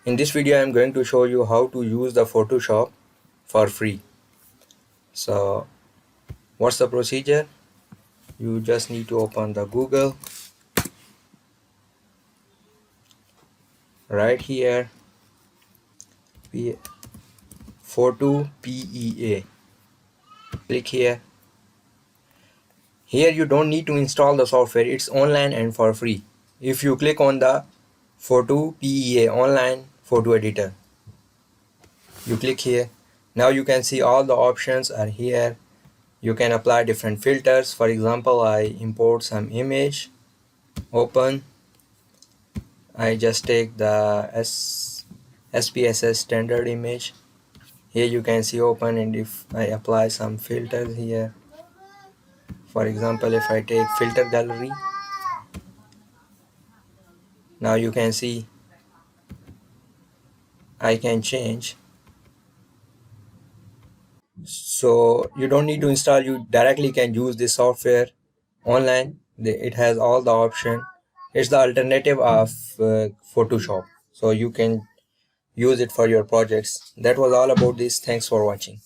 In this video I'm going to show you how to use the Photoshop for free. So what's the procedure? You just need to open the Google. Right here, Photo PEA. Click here. Here you don't need to install the software, it's online and for free. If you click on the Photo PEA online photo editor, you click here. Now you can see all the options are here. You can apply different filters. For example, I import some image, open. I just take the SPSS standard image. Here you can see open, and if I apply some filters here, for example, if I take filter gallery, now you can see I can change. So you don't need to install, you directly can use this software online. It has all the option. It's the alternative of Photoshop, so you can use it for your projects. That was all about this. Thanks for watching.